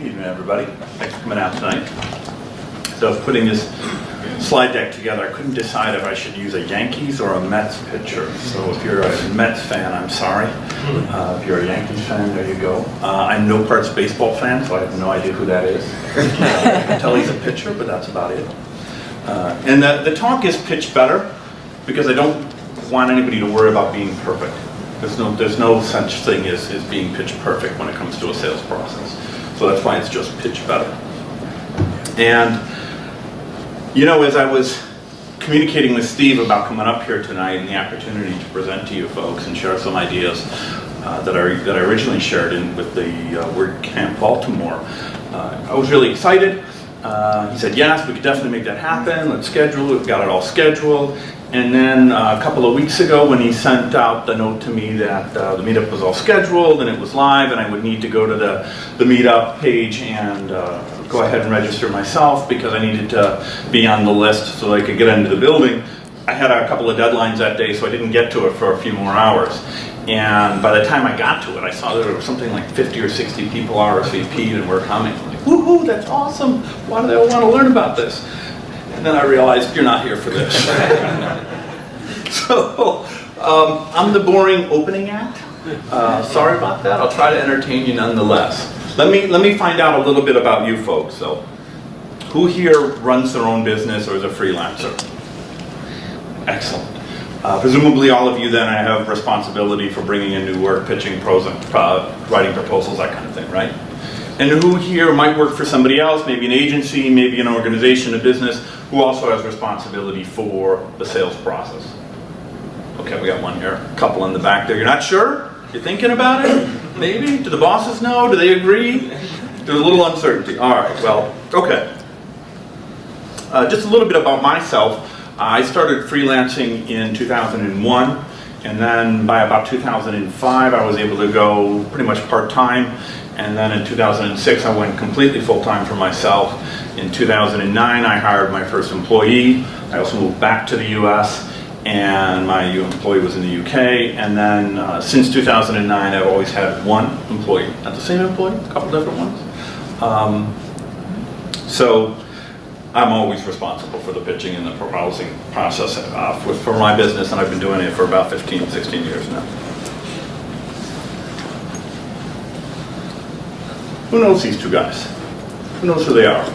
Evening, everybody. Thanks for coming out tonight. So I was putting this slide deck together. I couldn't decide if I should use a Yankees or a Mets pitcher. So if you're a Mets fan, I'm sorry. If you're a Yankees fan, there you go. I'm no parts baseball fan, so I have no idea who that is. I can tell he's a pitcher, but that's about it. And the talk is pitch better because I don't want anybody to worry about being perfect. There's no such thing as being pitch perfect when it comes to a sales process. So that's why it's just pitch better. And you know, as I was communicating with Steve about coming up here tonight and the opportunity to present to you folks and share some ideas that I originally shared with the WordCamp Baltimore, I was really excited. He said, yes, we could definitely make that happen. Let's schedule it. We've got it all scheduled. And then a couple of weeks ago when he sent out the note to me that the meetup was all scheduled and it was live and I would need to go to the meetup page and go ahead and register myself because I needed to be on the list so I could get into the building, I had a couple of deadlines that day, so I didn't get to it for a few more hours. And by the time I got to it, I saw there were something like 50 or 60 people RSVP'd and were coming. I'm like, woohoo, that's awesome. Why do they all want to learn about this? And then I realized, you're not here for this. So, I'm the boring opening act. Sorry about that. I'll try to entertain you nonetheless. Let me find out a little bit about you folks. So, who here runs their own business or is a freelancer? Excellent. Presumably all of you then have responsibility for bringing in new work, pitching pros, writing proposals, that kind of thing, right? And who here might work for somebody else, maybe an agency, maybe an organization, a business, who also has responsibility for the sales process? Okay, we got one here, a couple in the back there. You're not sure? You're thinking about it? Maybe? Do the bosses know? Do they agree? There's a little uncertainty. All right, well, okay. Just a little bit about myself. I started freelancing in 2001, and then by about 2005, I was able to go pretty much part-time. And then in 2006, I went completely full-time for myself. In 2009, I hired my first employee. I also moved back to the US, and my employee was in the UK. And then since 2009, I've always had one employee. Not the same employee, a couple different ones. So I'm always responsible for the pitching and the proposing process for my business, and I've been doing it for about 15, 16 years now. Who knows these two guys? Who knows who they are?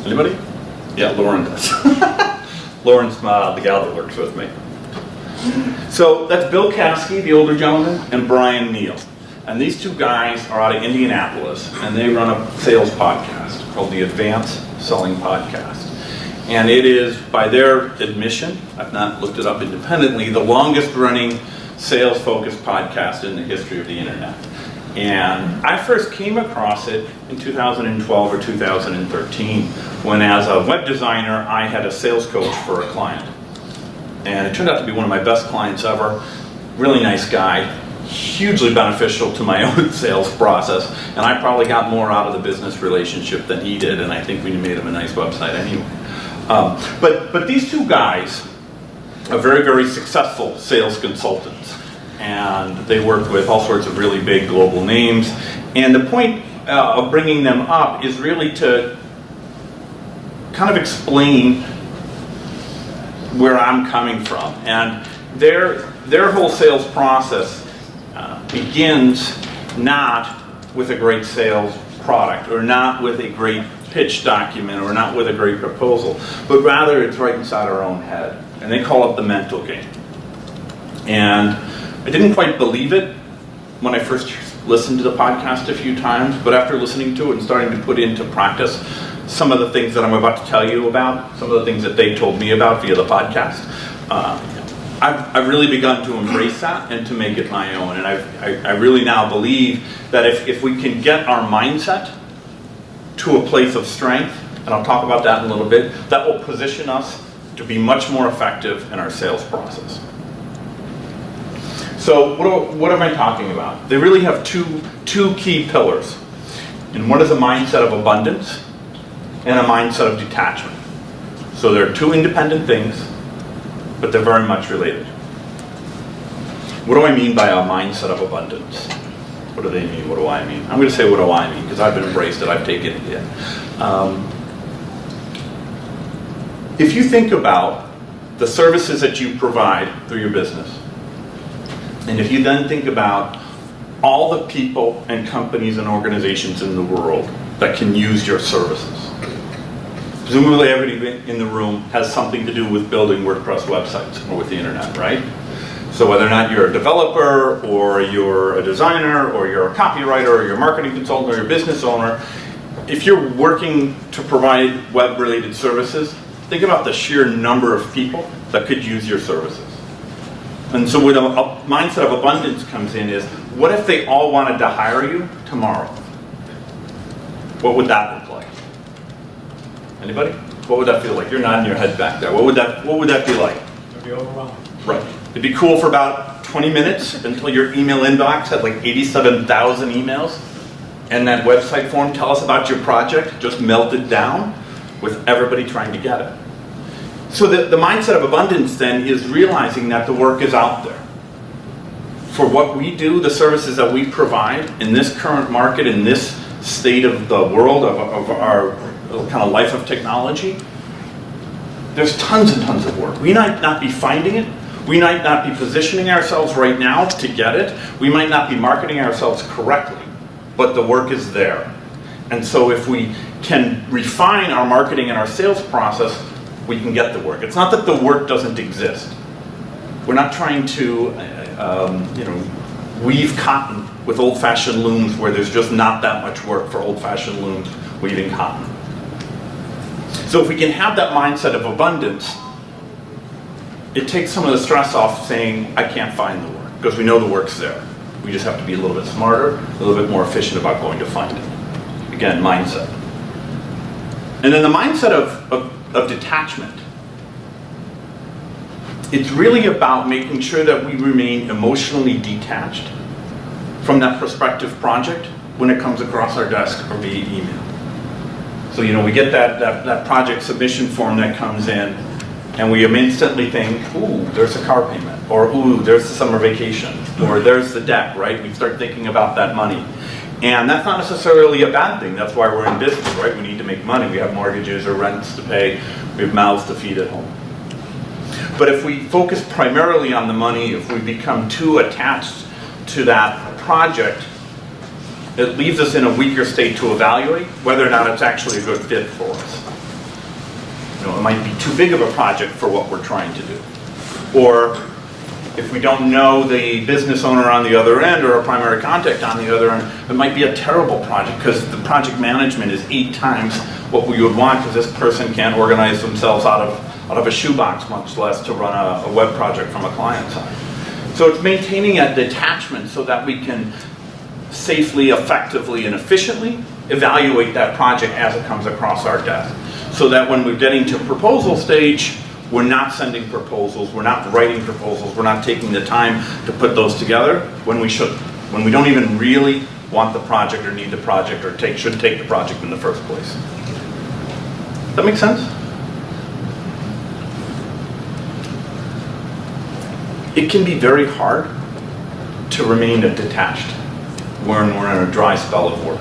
Anybody? Yeah, Lauren does. Lauren's the gal that works with me. So that's Bill Caskey, the older gentleman, and Brian Neal. And these two guys are out of Indianapolis, and they run a sales podcast called the Advanced Selling Podcast. And it is, by their admission, I've not looked it up independently, the longest running sales-focused podcast in the history of the internet. And I first came across it in 2012 or 2013 when, as a web designer, I had a sales coach for a client. And it turned out to be one of my best clients ever. Really nice guy, hugely beneficial to my own sales process. And I probably got more out of the business relationship than he did, and I think we made him a nice website anyway. But these two guys are very, very successful sales consultants. And they work with all sorts of really big global names. And the point of bringing them up is really to kind of explain where I'm coming from. And their whole sales process begins not with a great sales product, or not with a great pitch document, or not with a great proposal, but rather it's right inside our own head. And they call it the mental game. And I didn't quite believe it when I first listened to the podcast a few times, but after listening to it and starting to put into practice some of the things that I'm about to tell you about, some of the things that they told me about via the podcast, I've really begun to embrace that and to make it my own. And I really now believe that if we can get our mindset to a place of strength, and I'll talk about that in a little bit, that will position us to be much more effective in our sales process. So what am I talking about? They really have two key pillars. And one is a mindset of abundance and a mindset of detachment. So they're two independent things, but they're very much related. What do I mean by a mindset of abundance? What What do they mean? What do I mean? I'm going to say what do I mean, because I've embraced it, I've taken it in. If you think about the services that you provide through your business, and if you then think about all the people and companies and organizations in the world that can use your services, presumably everybody in the room has something to do with building WordPress websites or with the internet, right? So whether or not you're a developer, or you're a designer, or you're a copywriter, or you're a marketing consultant, or you're a business owner, if you're working to provide web-related services, think about the sheer number of people that could use your services. And so when a mindset of abundance comes in is, what if they all wanted to hire you tomorrow? What would that look like? Anybody? What would that feel like? You're nodding your head back there. What would that be like? It would be overwhelming. Right. It'd be cool for about 20 minutes until your email inbox had like 87,000 emails, and that website form, tell us about your project, just melted down with everybody trying to get it. So the mindset of abundance then is realizing that the work is out there. For what we do, the services that we provide in this current market, in this state of the world, of our kind of life of technology, there's tons and tons of work. We might not be finding it. We might not be positioning ourselves right now to get it. We might not be marketing ourselves correctly, but the work is there. And so if we can refine our marketing and our sales process, we can get the work. It's not that the work doesn't exist. We're not trying to weave cotton with old-fashioned looms where there's just not that much work for old-fashioned looms weaving cotton. So if we can have that mindset of abundance, it takes some of the stress off saying, I can't find the work, because we know the work's there. We just have to be a little bit smarter, a little bit more efficient about going to find it. Again, mindset. And then the mindset of detachment. It's really about making sure that we remain emotionally detached from that prospective project when it comes across our desk or via email. So we get that project submission form that comes in, and we instantly think, ooh, there's a car payment, or ooh, there's the summer vacation, or there's the debt, right? We start thinking about that money. And that's not necessarily a bad thing. That's why we're in business, right? We need to make money. We have mortgages or rents to pay. We have mouths to feed at home. But if we focus primarily on the money, if we become too attached to that project, it leaves us in a weaker state to evaluate whether or not it's actually a good fit for us. It might be too big of a project for what we're trying to do. Or if we don't know the business owner on the other end or a primary contact on the other end, it might be a terrible project because the project management is 8 times what we would want because this person can't organize themselves out of a shoebox, much less to run a web project from a client side. So it's maintaining a detachment so that we can safely, effectively, and efficiently evaluate that project as it comes across our desk. So that when we're getting to proposal stage, we're not sending proposals, we're not writing proposals, we're not taking the time to put those together when we should. When we don't even really want the project or need the project or should take the project in the first place. Does that make sense? It can be very hard to remain detached when we're in a dry spell of work,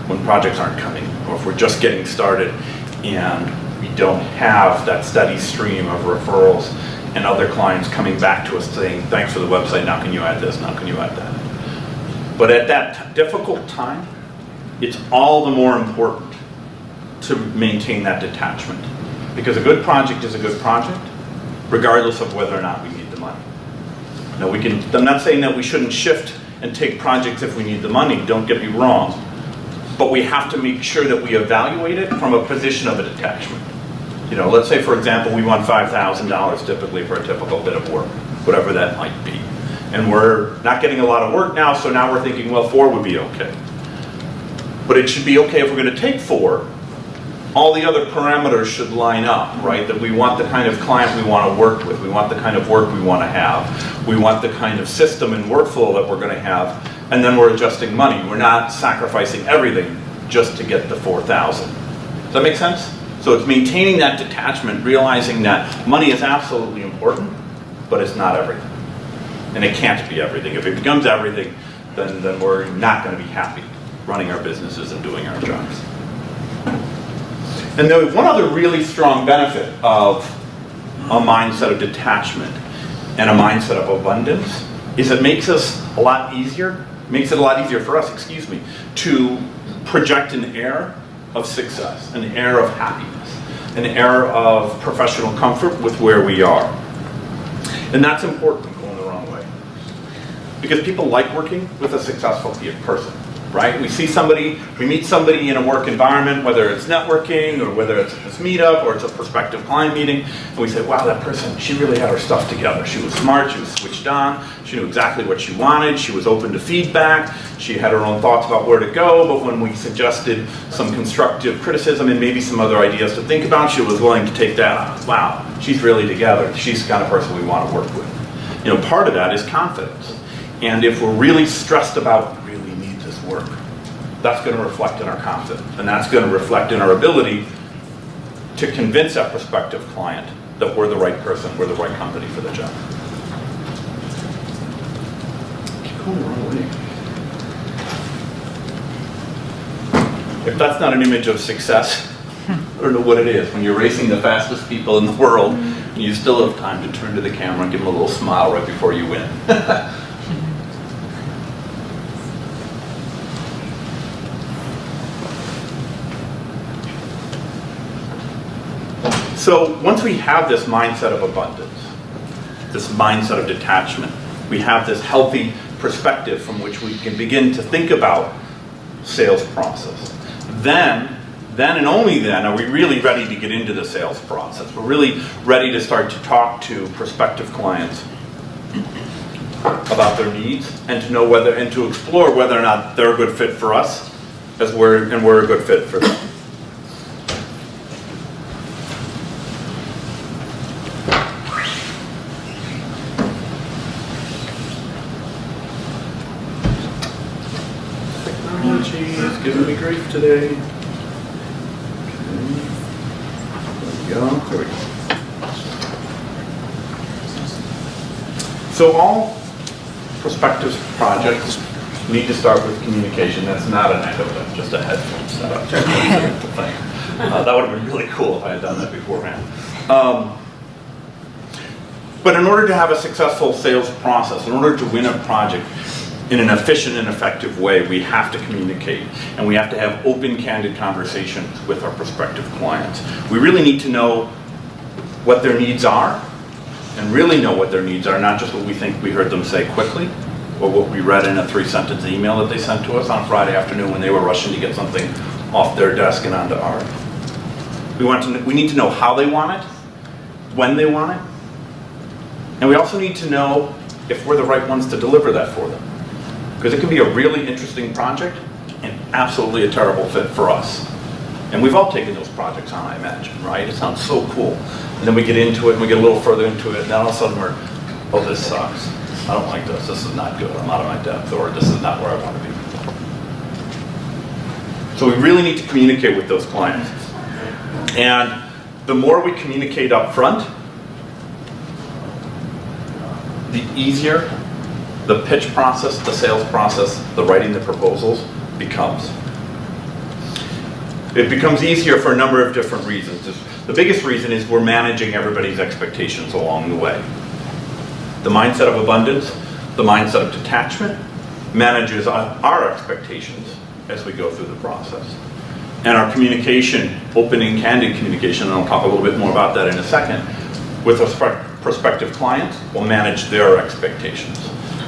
when projects aren't coming, or if we're just getting started and we don't have that steady stream of referrals and other clients coming back to us saying, thanks for the website, now can you add this, now can you add that. But at that difficult time, it's all the more important to maintain that detachment. Because a good project is a good project, regardless of whether or not we need the money. Now I'm not saying that we shouldn't shift and take projects if we need the money, don't get me wrong. But we have to make sure that we evaluate it from a position of a detachment. Let's say, for example, we want $5,000 typically for a typical bit of work, whatever that might be. And we're not getting a lot of work now, so now we're thinking, well, 4 would be okay. But it should be okay if we're going to take 4. All the other parameters should line up, right? That we want the kind of client we want to work with. We want the kind of work we want to have. We want the kind of system and workflow that we're going to have. And then we're adjusting money. We're not sacrificing everything just to get the 4,000. Does that make sense? So it's maintaining that detachment, realizing that money is absolutely important, but it's not everything. And it can't be everything. If it becomes everything, then we're not going to be happy running our businesses and doing our jobs. And the one other really strong benefit of a mindset of detachment and a mindset of abundance is it makes us a lot easier, makes it a lot easier for us, excuse me, to project an air of success, an air of happiness, an air of professional comfort with where we are. And that's important going the wrong way. Because people like working with a successful person, right? We meet somebody in a work environment, whether it's networking or whether it's this meetup or it's a prospective client meeting, and we say, wow, that person, she really had her stuff together. She was smart, she was switched on, she knew exactly what she wanted, she was open to feedback, she had her own thoughts about where to go, but when we suggested some constructive criticism and maybe some other ideas to think about, she was willing to take that on. Wow, she's really together. She's the kind of person we want to work with. Part of that is confidence. And if we're really stressed about work, that's going to reflect in our confidence, and that's going to reflect in our ability to convince that prospective client that we're the right person, we're the right company for the job. Keep going the wrong way. If that's not an image of success, I don't know what it is. When you're racing the fastest people in the world, and you still have time to turn to the camera and give them a little smile right before you win. So once we have this mindset of abundance, this mindset of detachment, we have this healthy perspective from which we can begin to think about sales process. Then and only then are we really ready to get into the sales process. We're really ready to start to talk to prospective clients about their needs and to know whether and to explore whether or not they're a good fit for us and we're a good fit for them. Giving me grief today. Okay. There we go. There we go. So all prospective projects need to start with communication. That's not an echo, that's just a headphone setup. That would have been really cool if I had done that beforehand. But in order to have a successful sales process, in order to win a project, in an efficient and effective way, we have to communicate, and we have to have open, candid conversations with our prospective clients. We really need to know what their needs are, and really know what their needs are, not just what we think we heard them say quickly, or what we read in a 3-sentence email that they sent to us on Friday afternoon when they were rushing to get something off their desk and onto ours. We need to know how they want it, when they want it, and we also need to know if we're the right ones to deliver that for them. Because it can be a really interesting project and absolutely a terrible fit for us. And we've all taken those projects on, I imagine, right? It sounds so cool. And then we get into it and we get a little further into it, and then all of a sudden we're, oh, this sucks. I don't like this. This is not good. I'm out of my depth, or this is not where I want to be. So we really need to communicate with those clients. And the more we communicate up front, the easier the pitch process, the sales process, the writing the proposals becomes. It becomes easier for a number of different reasons. The biggest reason is we're managing everybody's expectations along the way. The mindset of abundance, the mindset of detachment, manages our expectations as we go through the process. And our communication, open and candid communication, and I'll talk a little bit more about that in a second, with a prospective client will manage their expectations.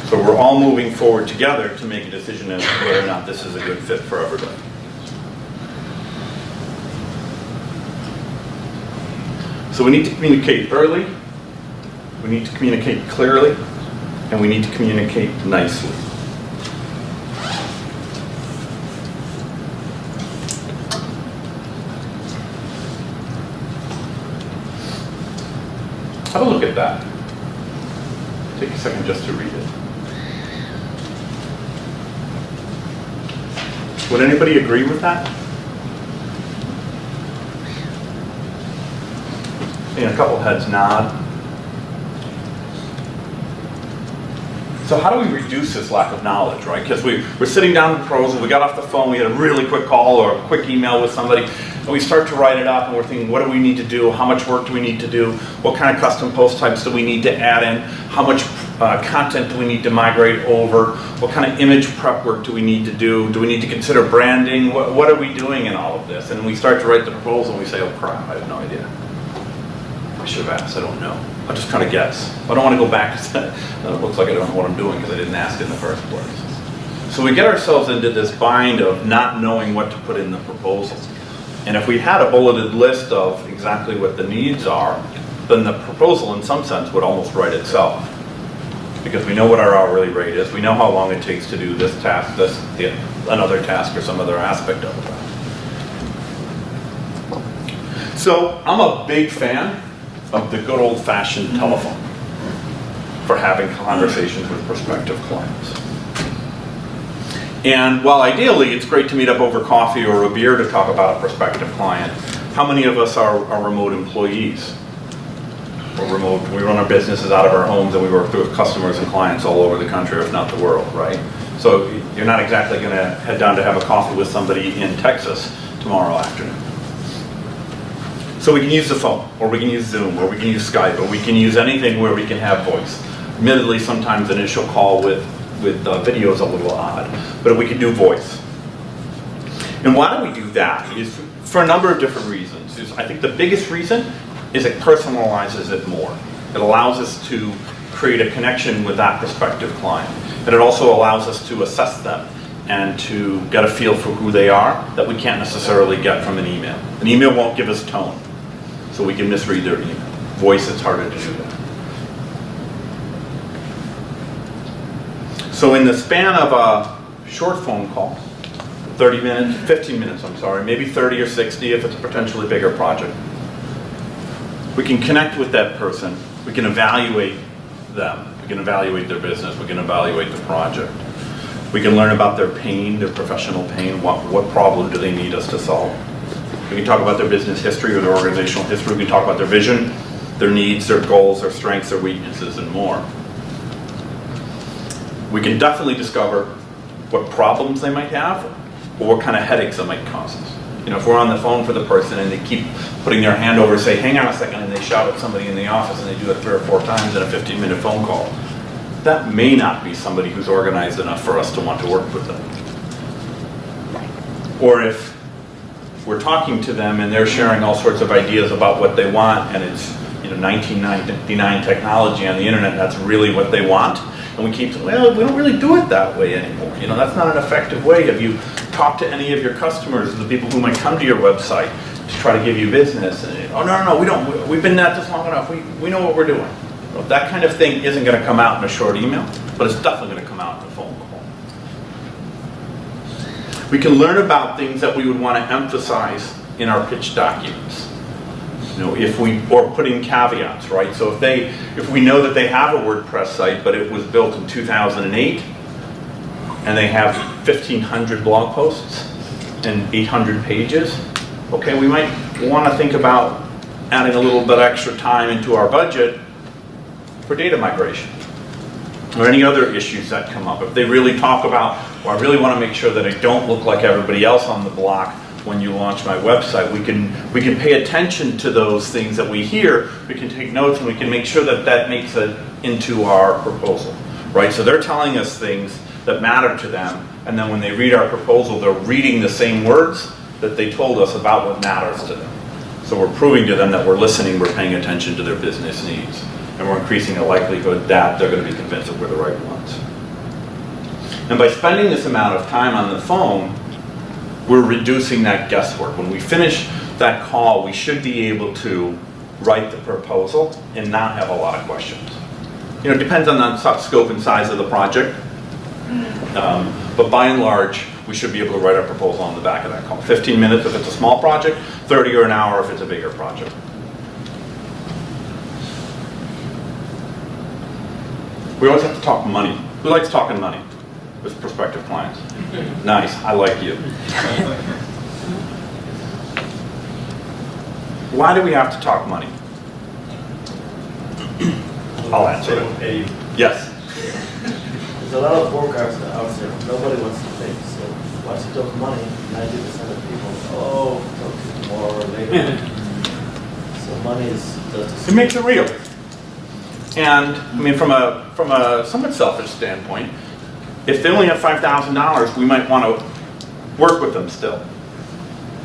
So we're all moving forward together to make a decision as to whether or not this is a good fit for everybody. So we need to communicate early, we need to communicate clearly, and we need to communicate nicely. Have a look at that. Take a second just to read it. Would anybody agree with that? Seeing a couple heads nod. So how do we reduce this lack of knowledge, right? Because we're sitting down with the proposal, we got off the phone, we had a really quick call or a quick email with somebody, and we start to write it up, and we're thinking, what do we need to do? How much work do we need to do? What kind of custom post types do we need to add in? How much content do we need to migrate over? What kind of image prep work do we need to do? Do we need to consider branding? What are we doing in all of this? And we start to write the proposal, and we say, oh crap, I have no idea. I should have asked, I don't know. I'll just kind of guess. I don't want to go back and say, it looks like I don't know what I'm doing because I didn't ask in the first place. So we get ourselves into this bind of not knowing what to put in the proposal. And if we had a bulleted list of exactly what the needs are, then the proposal in some sense would almost write itself. Because we know what our hourly rate is, we know how long it takes to do this task, another task, or some other aspect of it. So I'm a big fan of the good old-fashioned telephone for having conversations with prospective clients. And while ideally it's great to meet up over coffee or a beer to talk about a prospective client, how many of us are remote employees? We're remote, we run our businesses out of our homes and we work with customers and clients all over the country, if not the world, right? So you're not exactly going to head down to have a coffee with somebody in Texas tomorrow afternoon. So we can use the phone, or we can use Zoom, or we can use Skype, or we can use anything where we can have voice. Admittedly, sometimes an initial call with video is a little odd, but we can do voice. And why do we do that? Is for a number of different reasons. I think the biggest reason is it personalizes it more. It allows us to create a connection with that prospective client. And it also allows us to assess them and to get a feel for who they are that we can't necessarily get from an email. An email won't give us tone, so we can misread their email. Voice, it's harder to do that. So in the span of a short phone call, 30 minutes, 15 minutes, I'm sorry, maybe 30 or 60 if it's a potentially bigger project, we can connect with that person, we can evaluate them, we can evaluate their business, we can evaluate the project. We can learn about their pain, their professional pain, what problem do they need us to solve. We can talk about their business history or their organizational history. We can talk about their vision, their needs, their goals, their strengths, their weaknesses, and more. We can definitely discover what problems they might have or what kind of headaches it might cause us. You know, if we're on the phone for the person and they keep putting their hand over, say, hang on a second, and they shout at somebody in the office and they do it 3 or 4 times in a 15-minute phone call, that may not be somebody who's organized enough for us to want to work with them. Or if we're talking to them and they're sharing all sorts of ideas about what they want and it's 1999 technology on the internet, and that's really what they want, and we keep saying, well, we don't really do it that way anymore. That's not an effective way. Have you talked to any of your customers, the people who might come to your website to try to give you business? And, oh, no, we don't. We've been at this long enough. We know what we're doing. Well, that kind of thing isn't going to come out in a short email, but it's definitely going to come out in a phone call. We can learn about things that we would want to emphasize in our pitch documents. Or put in caveats, right? So if we know that they have a WordPress site, but it was built in 2008, and they have 1,500 blog posts and 800 pages, okay, we might want to think about adding a little bit extra time into our budget for data migration or any other issues that come up. If they really talk about, well, I really want to make sure that I don't look like everybody else on the block when you launch my website, we can pay attention to those things that we hear, we can take notes, and we can make sure that that makes it into our proposal, right? So they're telling us things that matter to them, and then when they read our proposal, they're reading the same words that they told us about what matters to them. So we're proving to them that we're listening, we're paying attention to their business needs, and we're increasing the likelihood that they're going to be convinced that we're the right ones. And by spending this amount of time on the phone, we're reducing that guesswork. When we finish that call, we should be able to write the proposal and not have a lot of questions. It depends on the scope and size of the project, but by and large, we should be able to write our proposal on the back of that call. 15 minutes if it's a small project, 30 or an hour if it's a bigger project. We always have to talk money. Who likes talking money with prospective clients? Nice, I like you. Why do we have to talk money? I'll answer it. Yes. There's a lot of workers out there. Nobody wants to pay. So once you talk money, 90% of people, oh, talk more later. So money is just. It makes it real. And I mean, from a somewhat selfish standpoint, if they only have $5,000, we might want to work with them still.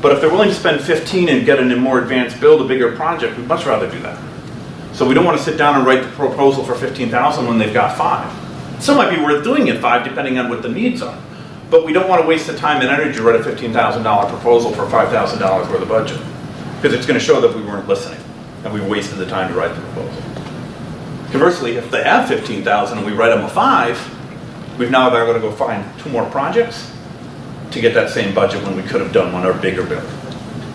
But if they're willing to spend 15 and get a more advanced build, a bigger project, we'd much rather do that. So we don't want to sit down and write the proposal for 15,000 when they've got 5. It still might be worth doing at 5 depending on what the needs are. But we don't want to waste the time and energy to write a $15,000 proposal for $5,000 worth of budget. Because it's going to show that we weren't listening and we wasted the time to write the proposal. Conversely, if they have 15,000 and we write them a 5, we've now got to go find 2 more projects to get that same budget when we could have done one or bigger build.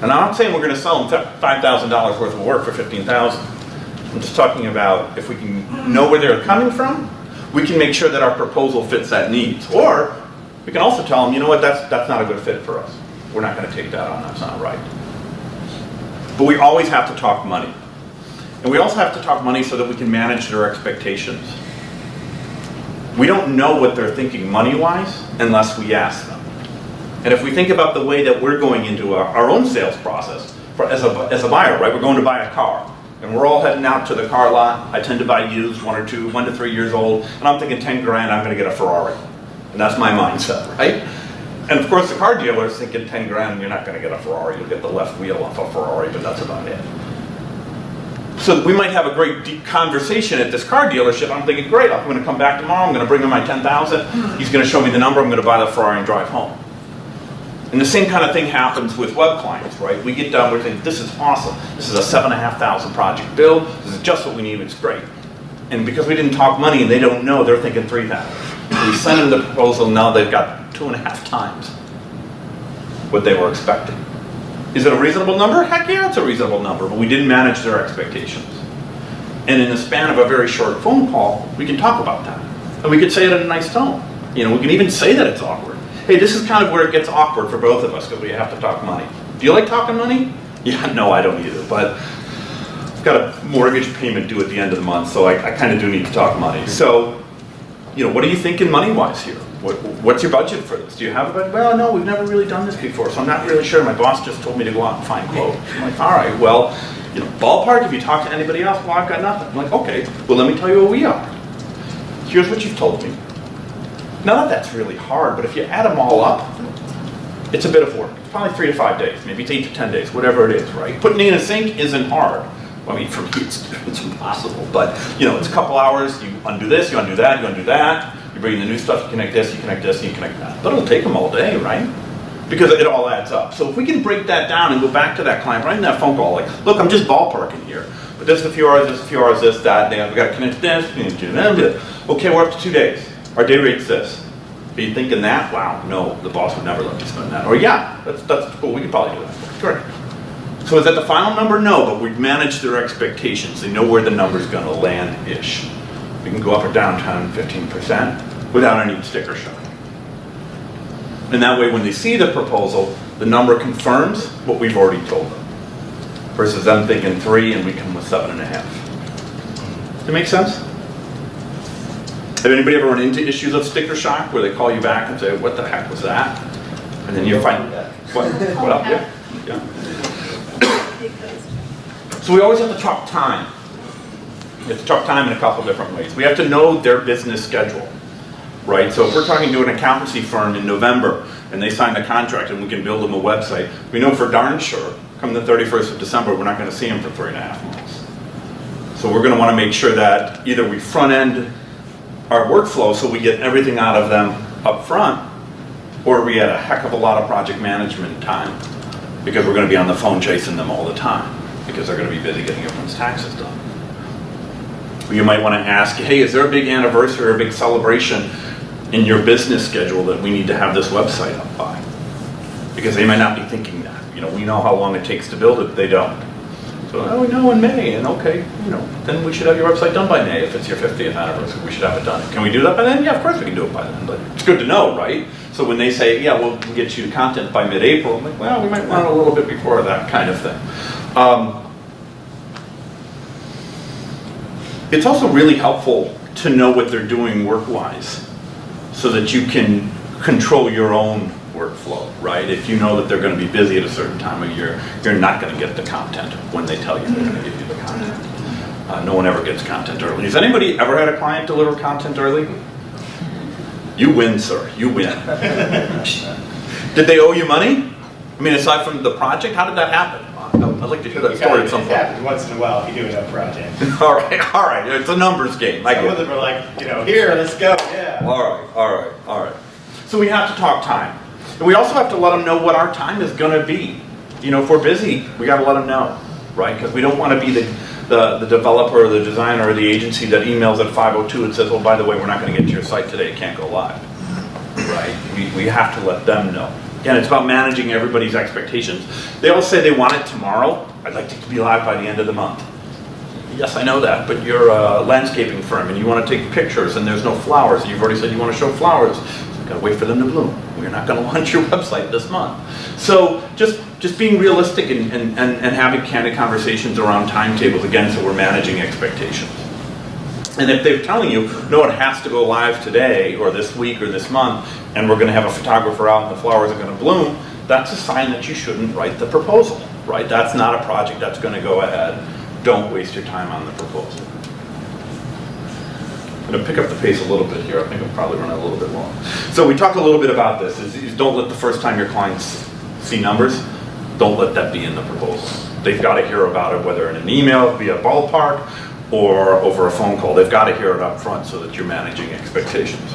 And I'm not saying we're going to sell them $5,000 worth of work for 15,000. I'm just talking about if we can know where they're coming from, we can make sure that our proposal fits that needs. Or we can also tell them, you know what, that's not a good fit for us. We're not going to take that on, that's not right. But we always have to talk money. And we also have to talk money so that we can manage their expectations. We don't know what they're thinking money-wise unless we ask them. And if we think about the way that we're going into our own sales process, as a buyer, right? We're going to buy a car. And we're all heading out to the car lot. I tend to buy used, 1 to 3 years old. And I'm thinking 10 grand, I'm going to get a Ferrari. And that's my mindset, right? And of course the car dealer is thinking 10 grand, you're not going to get a Ferrari. You'll get the left wheel off a Ferrari, but that's about it. So we might have a great deep conversation at this car dealership. I'm thinking, great, I'm going to come back tomorrow. I'm going to bring him my 10,000. He's going to show me the number. I'm going to buy the Ferrari and drive home. And the same kind of thing happens with web clients, right? We get done, we're thinking, this is awesome. This is a 7,500 project build. This is just what we need. It's great. And because we didn't talk money and they don't know, they're thinking 3,000. We send them the proposal. Now they've got 2.5 times what they were expecting. Is it a reasonable number? Heck yeah, it's a reasonable number, but we didn't manage their expectations. And in the span of a very short phone call, we can talk about that. And we could say it in a nice tone. You know, we can even say that it's awkward. Hey, this is kind of where it gets awkward for both of us because we have to talk money. Do you like talking money? Yeah, no, I don't either, but I've got a mortgage payment due at the end of the month, so I kind of do need to talk money. So, you know, what are you thinking money-wise here? What's your budget for this? Do you have a budget? Well, no, we've never really done this before, so I'm not really sure. My boss just told me to go out and find quotes. I'm like, all right, well, you know, ballpark, if you talk to anybody else, well, I've got nothing. I'm like, okay, well, let me tell you what we are. Here's what you've told me. Now that's really hard, but if you add them all up, it's a bit of work. It's probably 3 to 5 days, maybe it's 8 to 10 days, whatever it is, right? Putting it in a sync isn't hard. Well, I mean, for me, it's impossible, but you know, it's a couple hours, you undo this, you undo that, you undo that, you bring in the new stuff, you connect this, and you connect that. But it'll take them all day, right? Because it all adds up. So if we can break that down and go back to that client, right in that phone call, like, look, I'm just ballparking here, but this is a few hours, this, that, we've got to connect this, we need to do that. Okay, we're up to 2 days. Our day rate's this. Are you thinking that? Wow, no, the boss would never let me spend that. Or yeah, that's cool, we could probably do that. Correct. So is that the final number? No, but we've managed their expectations. They know where the number's going to land-ish. We can go up or down 10, 15% without any sticker shock. And that way when they see the proposal, the number confirms what we've already told them. Versus them thinking 3 and we come with 7.5. Does that make sense? Have anybody ever run into issues of sticker shock where they call you back and say, what the heck was that? And then you find, what up? Yeah. So we always have to talk time. We have to talk time in a couple different ways. We have to know their business schedule, right? So if we're talking to an accountancy firm in November and they sign the contract and we can build them a website, we know for darn sure, come the 31st of December, we're not going to see them for 3.5 months. So we're going to want to make sure that either we front end our workflow so we get everything out of them up front, or we add a heck of a lot of project management time because we're going to be on the phone chasing them all the time because they're going to be busy getting everyone's taxes done. You might want to ask, hey, is there a big anniversary or a big celebration in your business schedule that we need to have this website up by? Because they might not be thinking that. You know, we know how long it takes to build it, they don't. So, oh, we know in May, and okay, you know, then we should have your website done by May if it's your 50th anniversary. We should have it done. Can we do that by then? Yeah, of course we can do it by then, but it's good to know, right? So when they say, yeah, we'll get you content by mid-April, I'm like, well, we might want it a little bit before that kind of thing. It's also really helpful to know what they're doing work-wise. so that you can control your own workflow, right? If you know that they're going to be busy at a certain time of year, you're not going to get the content when they tell you they're going to give you the content. No one ever gets content early. Has anybody ever had a client deliver content early? You win, sir. You win. Did they owe you money? I mean, aside from the project, how did that happen? I'd like to hear that story at some point. It happens once in a while if you do enough projects. All right. It's a numbers game. Some of them are like, here, let's go, yeah. All right. So we have to talk time. And we also have to let them know what our time is going to be. If we're busy, we got to let them know, right? Because we don't want to be the developer or the designer or the agency that emails at 5:02 and says, oh, by the way, we're not going to get to your site today. It can't go live, right? We have to let them know. Again, it's about managing everybody's expectations. They all say they want it tomorrow. I'd like it to be live by the end of the month. Yes, I know that, but you're a landscaping firm and you want to take pictures and there's no flowers. And you've already said you want to show flowers. So you've got to wait for them to bloom. We're not going to launch your website this month. So just being realistic and having candid conversations around timetables, again, so we're managing expectations. And if they're telling you, no, it has to go live today or this week or this month, and we're going to have a photographer out and the flowers are going to bloom, that's a sign that you shouldn't write the proposal, right? That's not a project that's going to go ahead. Don't waste your time on the proposal. I'm going to pick up the pace a little bit here. I think I'm probably running a little bit long. So we talked a little bit about this. Is don't let the first time your clients see numbers, don't let that be in the proposal. They've got to hear about it, whether in an email, via ballpark, or over a phone call. They've got to hear it up front so that you're managing expectations.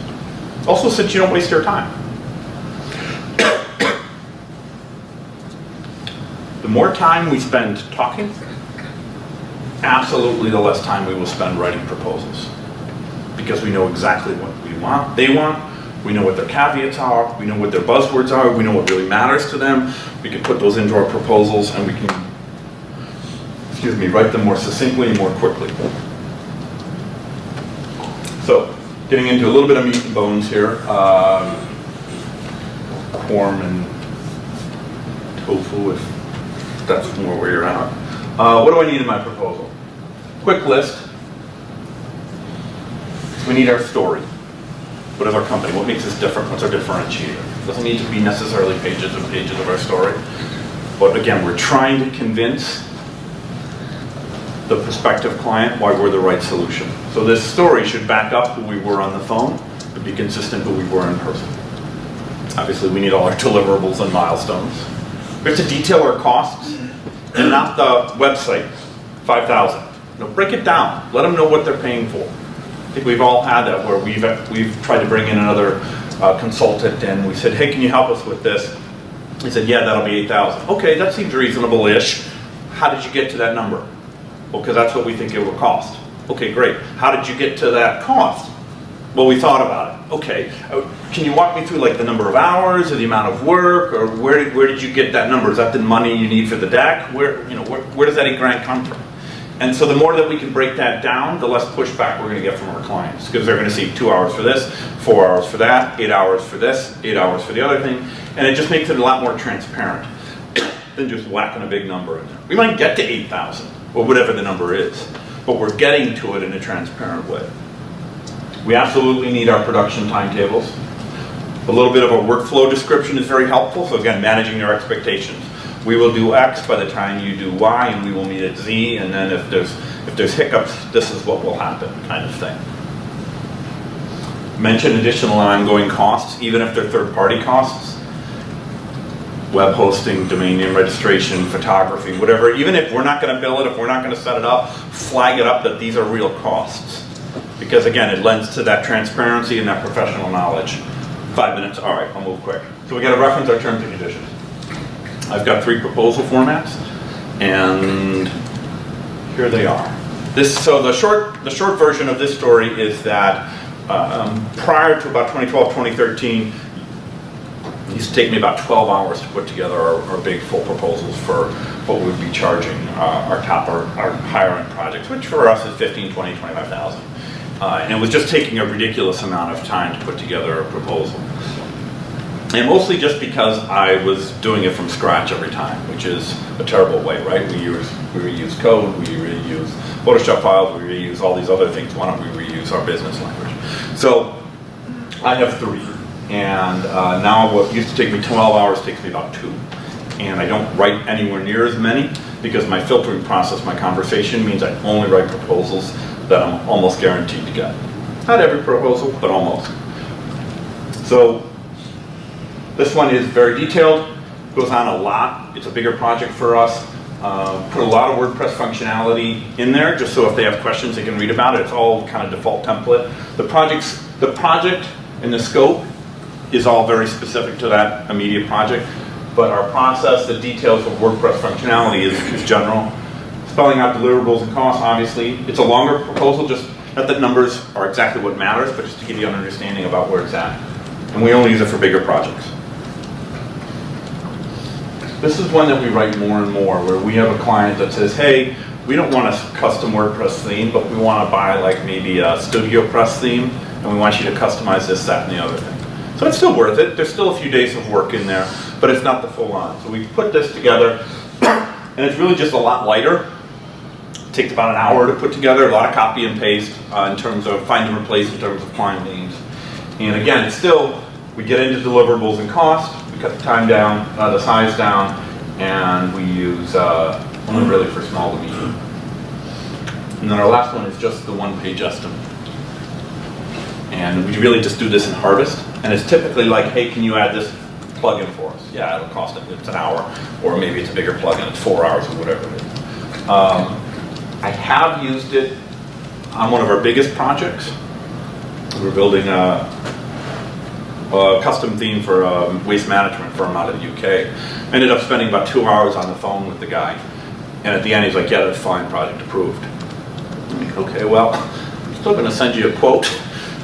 Also, since you don't waste their time. The more time we spend talking, absolutely the less time we will spend writing proposals. Because we know exactly what they want, we know what their caveats are, we know what their buzzwords are, we know what really matters to them. We can put those into our proposals and we can write them more succinctly and more quickly. So, getting into a little bit of meat and bones here. Corn and tofu, if that's more where you're at. What do I need in my proposal? Quick list. We need our story. What is our company? What makes us different? What's our differentiator? It doesn't need to be necessarily pages and pages of our story. But again, we're trying to convince the prospective client why we're the right solution. So this story should back up who we were on the phone, but be consistent who we were in person. Obviously, we need all our deliverables and milestones. We have to detail our costs, and not the website, $5,000. Break it down. Let them know what they're paying for. I think we've all had that where we've tried to bring in another consultant, and we said, hey, can you help us with this? He said, yeah, that'll be $8,000. Okay, that seems reasonable-ish. How did you get to that number? Well, because that's what we think it will cost. Okay, great. How did you get to that cost? Well, we thought about it. Okay, can you walk me through like the number of hours or the amount of work, or where did you get that number? Is that the money you need for the deck? Where does that $8,000 come from? And so the more that we can break that down, the less pushback we're going to get from our clients, because they're going to see 2 hours for this, 4 hours for that, 8 hours for this, 8 hours for the other thing, and it just makes it a lot more transparent than just whacking a big number in there. We might get to 8,000 or whatever the number is, but we're getting to it in a transparent way. We absolutely need our production timetables. A little bit of a workflow description is very helpful. So again, managing your expectations. We will do X by the time you do Y, and we will meet at Z, and then if there's hiccups, this is what will happen, kind of thing. Mention additional and ongoing costs, even if they're third-party costs. Web hosting, domain name registration, photography, whatever. Even if we're not going to bill it, if we're not going to set it up, flag it up that these are real costs. Because again, it lends to that transparency and that professional knowledge. 5 minutes, all right, I'll move quick. So we got to reference our terms and conditions. I've got 3 proposal formats, and here they are. So the short version of this story is that prior to about 2012, 2013, it used to take me about 12 hours to put together our big full proposals for what we would be charging our higher end projects, which for us is 15, 20, 25,000. And it was just taking a ridiculous amount of time to put together a proposal. And mostly just because I was doing it from scratch every time, which is a terrible way, right? We reuse code, we reuse Photoshop files, we reuse all these other things. Why don't we reuse our business language? So I have 3. And now what used to take me 12 hours takes me about 2. And I don't write anywhere near as many because my filtering process, my conversation, means I only write proposals that I'm almost guaranteed to get. Not every proposal, but almost. So this one is very detailed, goes on a lot. It's a bigger project for us. Put a lot of WordPress functionality in there just so if they have questions they can read about it. It's all kind of default template. The project and the scope is all very specific to that immediate project, but our process, the details of WordPress functionality is general. Spelling out deliverables and costs, obviously. It's a longer proposal, just not that numbers are exactly what matters, but just to give you an understanding about where it's at. And we only use it for bigger projects. This is one that we write more and more, where we have a client that says, hey, we don't want a custom WordPress theme, but we want to buy like maybe a StudioPress theme, and we want you to customize this, that, and the other thing. So it's still worth it. There's still a few days of work in there, but it's not the full on. So we put this together, and it's really just a lot lighter. It takes about an hour to put together, a lot of copy and paste in terms of find and replace in terms of client names. And again, it's still, we get into deliverables and cost, we cut the time down, the size down, and we use only really for small to medium. And then our last one is just the one-page estimate. And we really just do this in Harvest, and it's typically like, hey, can you add this plugin for us? Yeah, it'll cost it, it's an hour, or maybe it's a bigger plugin, it's 4 hours or whatever it is. I have used it on one of our biggest projects. We're building a custom theme for a waste management firm out of the UK. I ended up spending about 2 hours on the phone with the guy. And at the end, he's like, yeah, that's fine, project approved. I'm like, okay, well, I'm still going to send you a quote,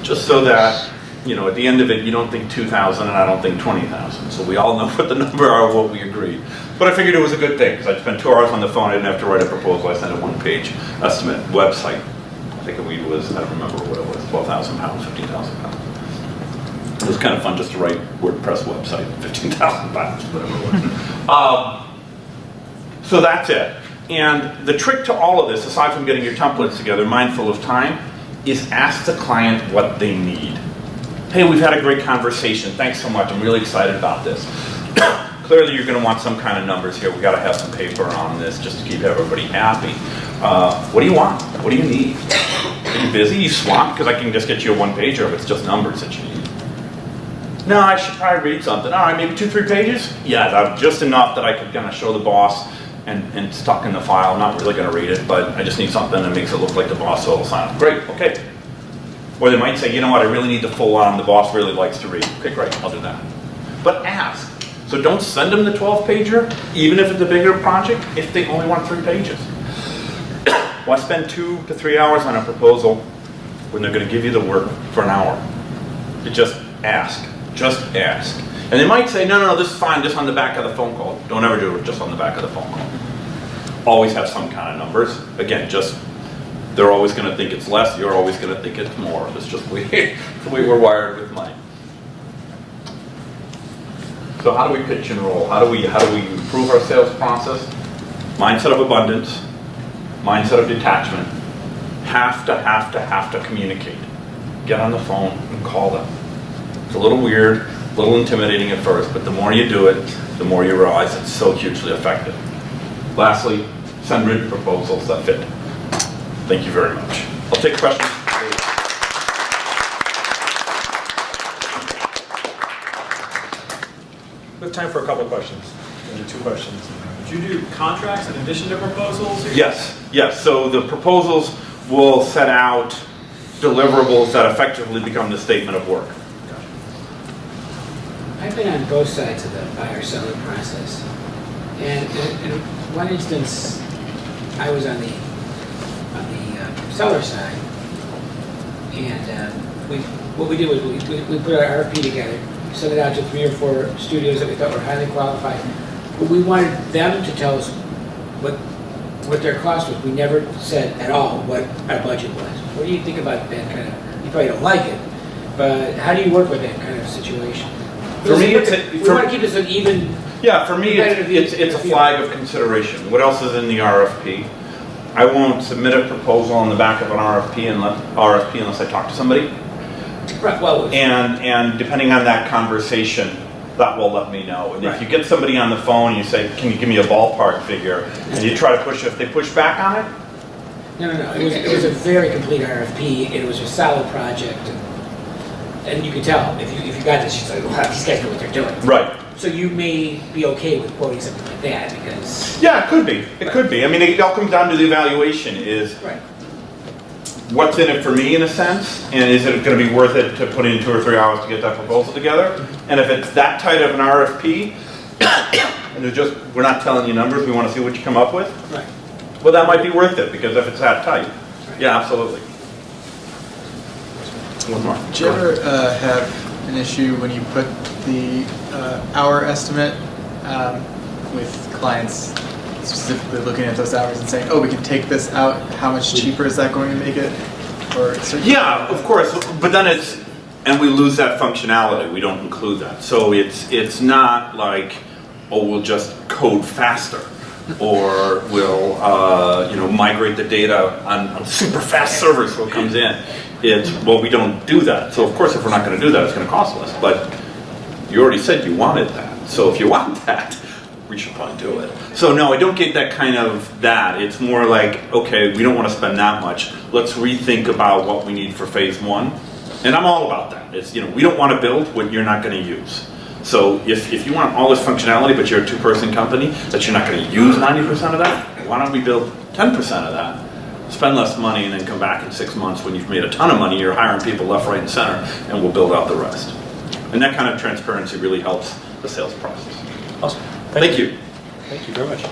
just so that, you know, at the end of it, you don't think 2,000 and I don't think 20,000. So we all know what the number are, what we agreed. But I figured it was a good thing, because I'd spent 2 hours on the phone, I didn't have to write a proposal, I sent a one-page estimate website. I think it was, I don't remember what it was, 12,000 pounds, 15,000 pounds. It was kind of fun just to write WordPress website, 15,000 pounds, whatever it was. So that's it. And the trick to all of this, aside from getting your templates together, mindful of time, is ask the client what they need. Hey, we've had a great conversation. Thanks so much. I'm really excited about this. Clearly, you're going to want some kind of numbers here. We've got to have some paper on this just to keep everybody happy. What do you want? What do you need? Are you busy? You swamped? Because I can just get you a one-pager if it's just numbers that you need. No, I should probably read something. All right, maybe 2-3 pages? Yeah, just enough that I could kind of show the boss and stuck in the file. I'm not really going to read it, but I just need something that makes it look like the boss, so it'll sign up. Great, okay. Or they might say, you know what, I really need the full on, the boss really likes to read. Okay, great, I'll do that. But ask. So don't send them the 12-pager, even if it's a bigger project, if they only want 3 pages. Why spend 2 to 3 hours on a proposal when they're going to give you the work for an hour? You just ask. Just ask. And they might say, no, this is fine, just on the back of the phone call. Don't ever do it just on the back of the phone call. Always have some kind of numbers. Again, just, they're always going to think it's less, you're always going to think it's more. It's just the way we're wired with money. So how do we pitch and roll? How do we improve our sales process? Mindset of abundance, mindset of detachment. Have to communicate. Get on the phone and call them. It's a little weird, a little intimidating at first, but the more you do it, the more you realize it's so hugely effective. Lastly, send written proposals that fit. Thank you very much. I'll take questions. We have time for a couple of questions. Maybe 2 questions. Do you do contracts in addition to proposals? Yes. So the proposals will set out deliverables that effectively become the statement of work. I've been on both sides of the buyer-seller process. And in one instance, I was on the seller side. And what we did was we put our RFP together, sent it out to 3 or 4 studios that we thought were highly qualified. But we wanted them to tell us what their cost was. We never said at all what our budget was. What do you think about that kind of, you probably don't like it, but how do you work with that kind of situation? For me, we want to keep this an even. Yeah, for me, it's a flag of consideration. What else is in the RFP? I won't submit a proposal on the back of an RFP unless I talk to somebody. Right, well, And depending on that conversation, that will let me know. And if Right. you get somebody on the phone, you say, can you give me a ballpark figure? And you try to push, if they push back on it, no. It was a very complete RFP. It was a solid project. And you could tell, if you got this, she's like, wow, these guys know what they're doing. right. So you may be okay with quoting something like that because. Yeah, it could be. It could be. I mean, it all comes down to the evaluation is Right. what's in it for me in a sense, and is it going to be worth it to put in 2 or 3 hours to get that proposal together? And if it's that tight of an RFP, and we're not telling you numbers, we want to see what you come up with, Right. well, that might be worth it, because if it's that tight. Yeah, absolutely. One more. Do you ever have an issue when you put the hour estimate with clients specifically looking at those hours and saying, oh, we can take this out, how much cheaper is that going to make it? Or Yeah, of course, but then and we lose that functionality, we don't include that. So it's not like, oh, we'll just code faster, or we'll migrate the data on super fast servers so it comes in. Well, we don't do that. So of course, if we're not going to do that, it's going to cost less. But you already said you wanted that. So if you want that, we should probably do it. So no, I don't get that kind of that. It's more like, okay, we don't want to spend that much. Let's rethink about what we need for phase 1. And I'm all about that. It's, we don't want to build what you're not going to use. So if you want all this functionality, but you're a 2-person company, that you're not going to use 90% of that, why don't we build 10% of that? Spend less money and then come back in 6 months when you've made a ton of money, you're hiring people left, right, and center, and we'll build out the rest. And that kind of transparency really helps the sales process. Awesome. Thank you. Thank you very much.